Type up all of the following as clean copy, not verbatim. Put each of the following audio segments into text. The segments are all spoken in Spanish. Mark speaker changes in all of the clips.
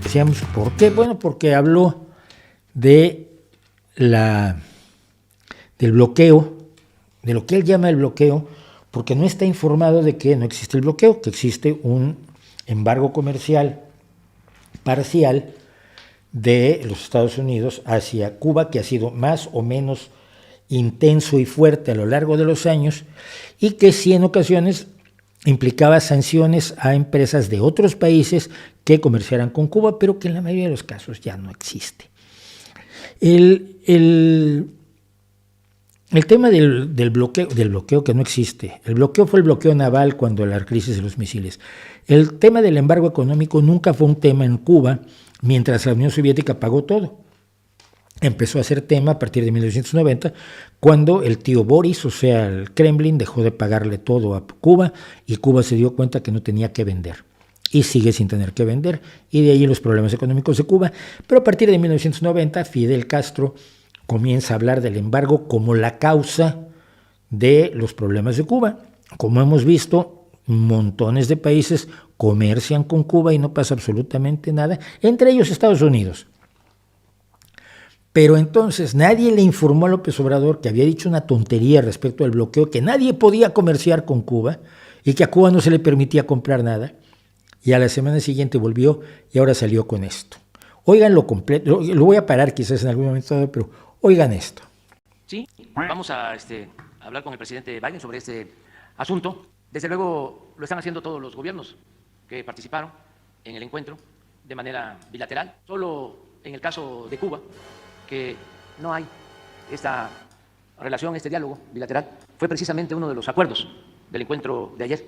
Speaker 1: Decíamos, ¿por qué? Bueno, porque habló del bloqueo, de lo que él llama el bloqueo, porque no está informado de que no existe el bloqueo, que existe un embargo comercial parcial de los Estados Unidos hacia Cuba, que ha sido más o menos intenso y fuerte a lo largo de los años, y que sí en ocasiones implicaba sanciones a empresas de otros países que comerciaran con Cuba, pero que en la mayoría de los casos ya no existe. El tema del bloqueo que no existe. El bloqueo fue el bloqueo naval cuando la crisis de los misiles. El tema del embargo económico nunca fue un tema en Cuba, mientras la Unión Soviética pagó todo. Empezó a ser tema a partir de 1990, cuando el tío Boris, o sea, el Kremlin, dejó de pagarle todo a Cuba y Cuba se dio cuenta que no tenía que vender. Y sigue sin tener que vender, y de ahí los problemas económicos de Cuba. Pero a partir de 1990, Fidel Castro comienza a hablar del embargo como la causa de los problemas de Cuba. Como hemos visto, montones de países comercian con Cuba y no pasa absolutamente nada, entre ellos Estados Unidos. Pero entonces nadie le informó a López Obrador que había dicho una tontería respecto al bloqueo, que nadie podía comerciar con Cuba y que a Cuba no se le permitía comprar nada. Y a la semana siguiente volvió y ahora salió con esto. Oigan lo completo, lo voy a parar quizás en algún momento dado, pero oigan esto.
Speaker 2: Sí, vamos a hablar con el presidente Biden sobre este asunto. Desde luego lo están haciendo todos los gobiernos que participaron en el encuentro de manera bilateral. Solo en el caso de Cuba, que no hay esta relación, este diálogo bilateral, fue precisamente uno de los acuerdos del encuentro de ayer,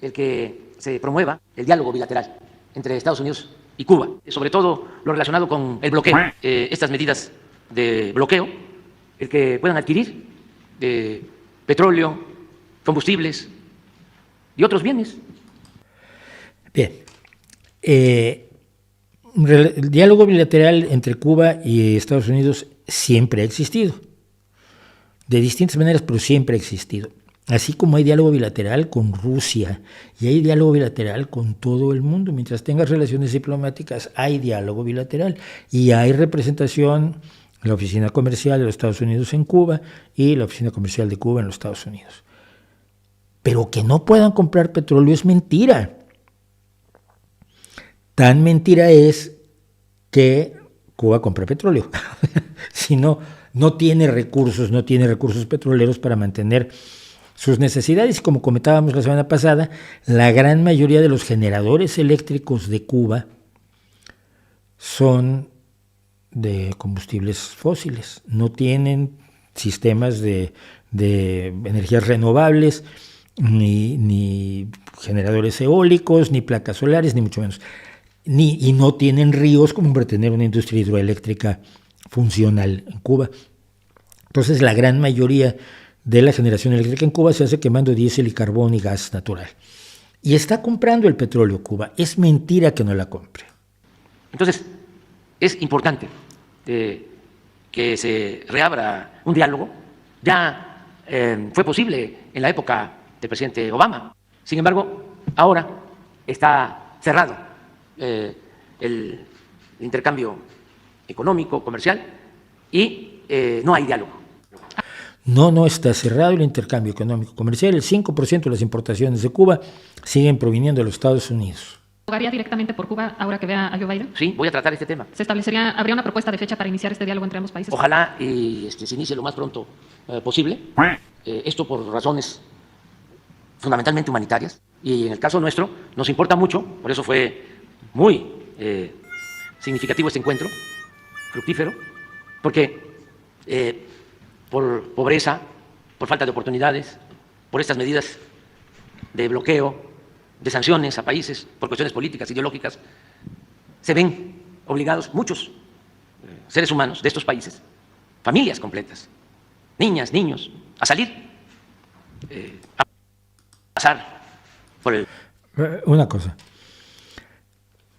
Speaker 2: el que se promueva el diálogo bilateral entre Estados Unidos y Cuba, sobre todo lo relacionado con el bloqueo, estas medidas de bloqueo, el que puedan adquirir petróleo, combustibles y otros bienes.
Speaker 1: Bien. El diálogo bilateral entre Cuba y Estados Unidos siempre ha existido, de distintas maneras, pero siempre ha existido. Así como hay diálogo bilateral con Rusia y hay diálogo bilateral con todo el mundo. Mientras tengas relaciones diplomáticas, hay diálogo bilateral y hay representación en la Oficina Comercial de los Estados Unidos en Cuba y la Oficina Comercial de Cuba en los Estados Unidos. Pero que no puedan comprar petróleo es mentira. Tan mentira es que Cuba compra petróleo. Si no tiene recursos petroleros para mantener sus necesidades. Como comentábamos la semana pasada, la gran mayoría de los generadores eléctricos de Cuba son de combustibles fósiles. No tienen sistemas de energías renovables, ni generadores eólicos, ni placas solares, ni mucho menos. Y no tienen ríos como para tener una industria hidroeléctrica funcional en Cuba. Entonces, la gran mayoría de la generación eléctrica en Cuba se hace quemando diésel y carbón y gas natural. Y está comprando el petróleo Cuba. Es mentira que no la compre.
Speaker 2: Entonces, es importante que se reabra un diálogo. Ya fue posible en la época del presidente Obama. Sin embargo, ahora está cerrado el intercambio económico, comercial, y no hay diálogo.
Speaker 1: No está cerrado el intercambio económico comercial. El 5% de las importaciones de Cuba siguen proviniendo de los Estados Unidos.
Speaker 3: ¿Abogaría directamente por Cuba ahora que vea a Joe Biden?
Speaker 2: Sí, voy a tratar este tema.
Speaker 3: ¿Habría una propuesta de fecha para iniciar este diálogo entre ambos países?
Speaker 2: Ojalá se inicie lo más pronto posible. Esto por razones fundamentalmente humanitarias. Y en el caso nuestro nos importa mucho, por eso fue muy significativo este encuentro, fructífero, porque por pobreza, por falta de oportunidades, por estas medidas de bloqueo, de sanciones a países, por cuestiones políticas, ideológicas, se ven obligados muchos seres humanos de estos países, familias completas, niñas, niños, a salir, a pasar por el...
Speaker 1: Una cosa.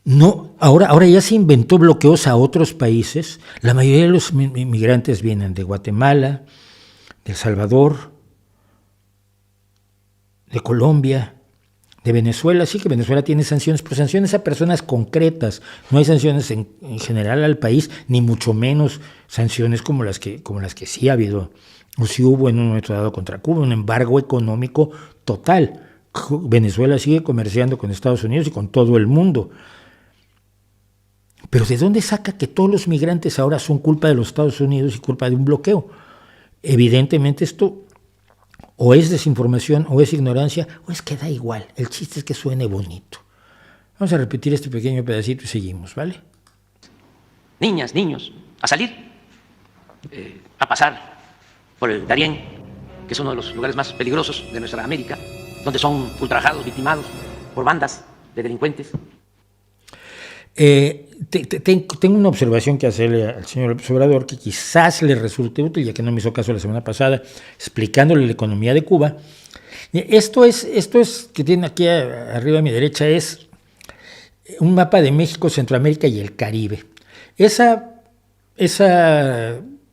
Speaker 1: No, ahora ya se inventó bloqueos a otros países. La mayoría de los inmigrantes vienen de Guatemala, de El Salvador, de Colombia, de Venezuela, sí que Venezuela tiene sanciones, pero sanciones a personas concretas, no hay sanciones en general al país, ni mucho menos sanciones como las que sí ha habido, o sí hubo en un momento dado contra Cuba, un embargo económico total. Venezuela sigue comerciando con Estados Unidos y con todo el mundo. Pero ¿de dónde saca que todos los migrantes ahora son culpa de los Estados Unidos y culpa de un bloqueo? Evidentemente esto o es desinformación, o es ignorancia, o es que da igual. El chiste es que suene bonito. Vamos a repetir este pequeño pedacito y seguimos, ¿vale?
Speaker 2: Niñas, niños, a salir, a pasar por el Darién, que es uno de los lugares más peligrosos de nuestra América, donde son ultrajados, victimados por bandas de delincuentes.
Speaker 1: Tengo una observación que hacerle al señor López Obrador que quizás le resulte útil, ya que no me hizo caso la semana pasada, explicándole la economía de Cuba. Esto es que tiene aquí arriba a mi derecha, es un mapa de México, Centroamérica y el Caribe. Esa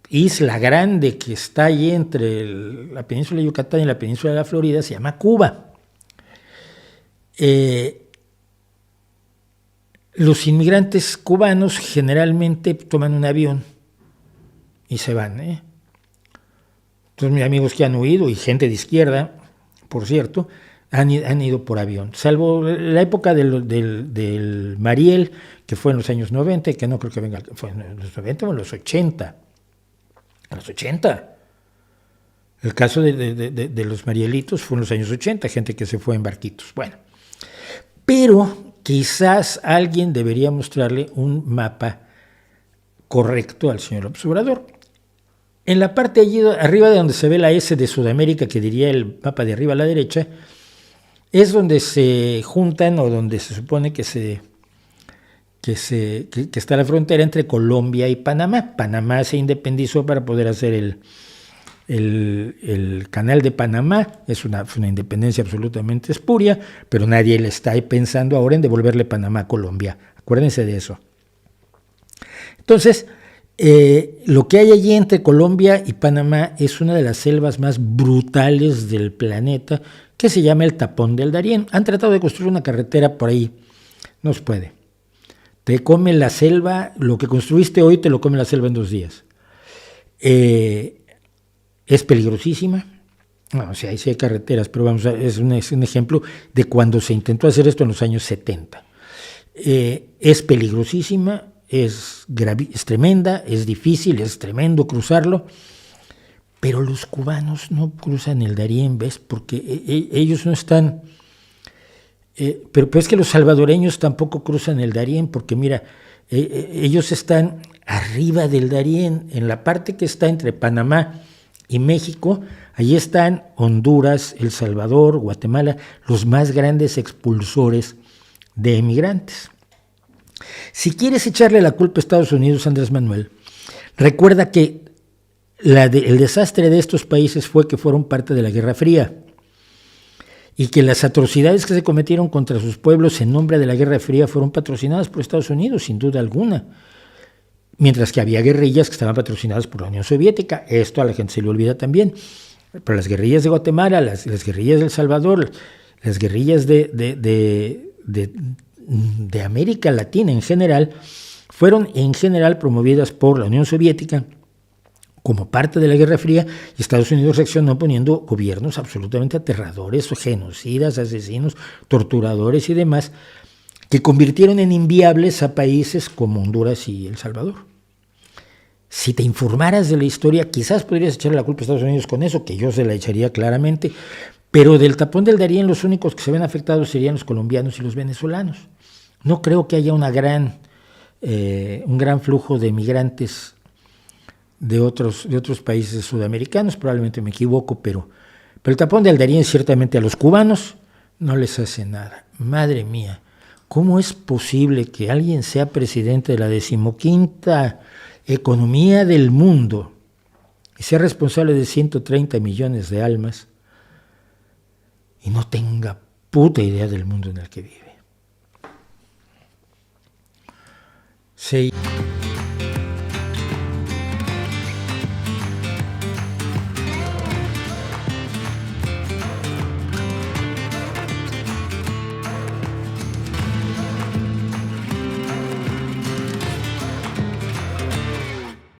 Speaker 1: isla grande que está ahí entre la península de Yucatán y la península de la Florida se llama Cuba. Los inmigrantes cubanos generalmente toman un avión y se van. Entonces mis amigos que han huido, y gente de izquierda, por cierto, han ido por avión. Salvo la época del Mariel, que fue en los años 90, que no creo que venga, fue en los 90 o en los 80. En los 80. El caso de los Marielitos fue en los años 80, gente que se fue en barquitos. Bueno, pero quizás alguien debería mostrarle un mapa correcto al señor López Obrador. En la parte allí arriba de donde se ve la S de Sudamérica, que diría el mapa de arriba a la derecha, es donde se juntan o donde se supone que está la frontera entre Colombia y Panamá. Panamá se independizó para poder hacer el canal de Panamá. Es una independencia absolutamente espuria, pero nadie le está pensando ahora en devolverle Panamá a Colombia. Acuérdense de eso. Entonces, lo que hay allí entre Colombia y Panamá es una de las selvas más brutales del planeta, que se llama el Tapón del Darién. Han tratado de construir una carretera por ahí. No se puede. Te come la selva, lo que construiste hoy te lo come la selva en 2 días. Es peligrosísima. Bueno, o sea, ahí sí hay carreteras, pero vamos es un ejemplo de cuando se intentó hacer esto en los años 70. Es peligrosísima, es tremenda, es difícil, es tremendo cruzarlo, pero los cubanos no cruzan el Darién, ¿ves? Porque ellos no están... pero es que los salvadoreños tampoco cruzan el Darién, porque mira, ellos están arriba del Darién, en la parte que está entre Panamá y México. Allí están Honduras, El Salvador, Guatemala, los más grandes expulsores de emigrantes. Si quieres echarle la culpa a Estados Unidos, Andrés Manuel, recuerda que el desastre de estos países fue que fueron parte de la Guerra Fría y que las atrocidades que se cometieron contra sus pueblos en nombre de la Guerra Fría fueron patrocinadas por Estados Unidos, sin duda alguna. Mientras que había guerrillas que estaban patrocinadas por la Unión Soviética. Esto a la gente se le olvida también. Pero las guerrillas de Guatemala, las guerrillas de El Salvador, las guerrillas de América Latina en general, fueron en general promovidas por la Unión Soviética como parte de la Guerra Fría, y Estados Unidos reaccionó poniendo gobiernos absolutamente aterradores, genocidas, asesinos, torturadores y demás, que convirtieron en inviables a países como Honduras y El Salvador. Si te informaras de la historia, quizás podrías echarle la culpa a Estados Unidos con eso, que yo se la echaría claramente, pero del Tapón del Darién los únicos que se ven afectados serían los colombianos y los venezolanos. No creo que haya un gran flujo de migrantes de otros países sudamericanos, probablemente me equivoco, pero el Tapón del Darién ciertamente a los cubanos no les hace nada. Madre mía, ¿cómo es posible que alguien sea presidente de la 15ª economía del mundo y sea responsable de 130 millones de almas y no tenga puta idea del mundo en el que vive? Sí.